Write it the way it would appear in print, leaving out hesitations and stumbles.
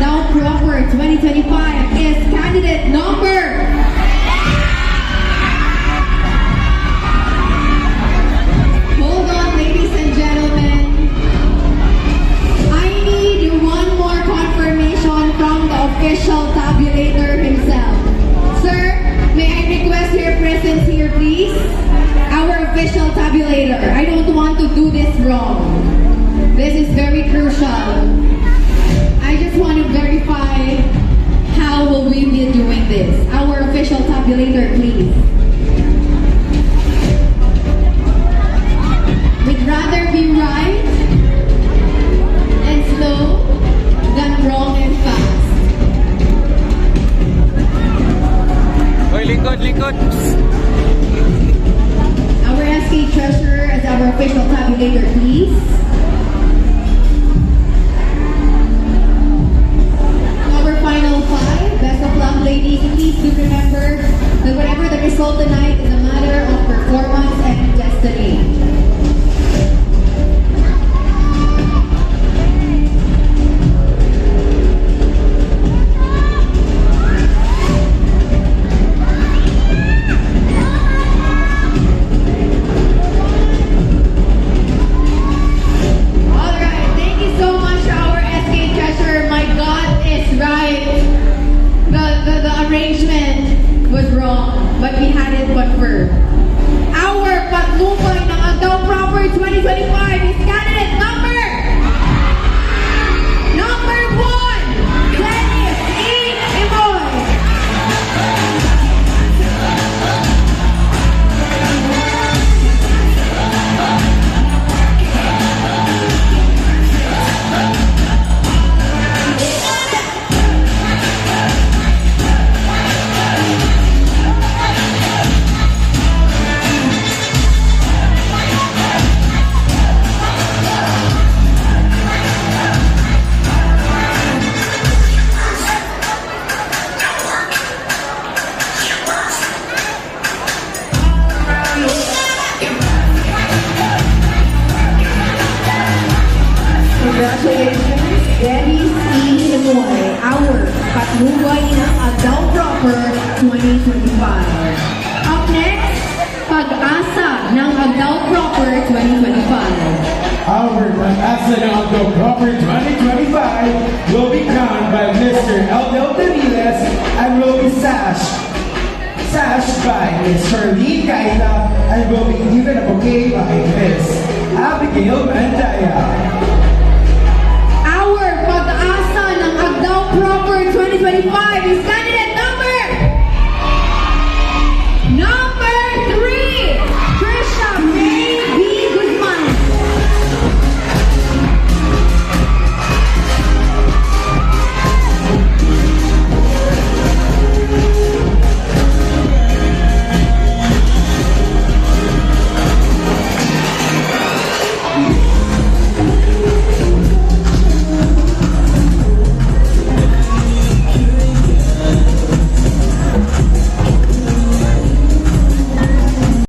Now Proper 2025 is candidate number. Hold on, ladies and gentlemen. I need one more confirmation from the official tabulator himself. Sir, may I request your presence here, please? Our official tabulator. I don't want to do this wrong. This is very crucial. I just want to verify how will we be doing this. Our official tabulator, please. We'd rather be right and slow than wrong and fast. Hoy, lingkod, lingkod. Our SK Treasurer as our official tabulator, please. Our final five. Best of luck, ladies. Please do remember that whatever the result tonight is a matter of performance and destiny. Arrangement was wrong, but we had it confirmed. Our patnubay ng Agdao Proper 2025 is candidate number 1, Dennis E. Imoy. Congratulations, Dennis E. Imoy, our patnubay ng Agdao Proper 2025. Up next, Pag-asa ng Agdao Proper 2025. Our Pag-asa ng Agdao Proper 2025 will be crowned by Mr. Eldel Daniles and will be sashed by Ms. Charlene Gaita and will be given a bouquet by Ms. Abigail Mandaya.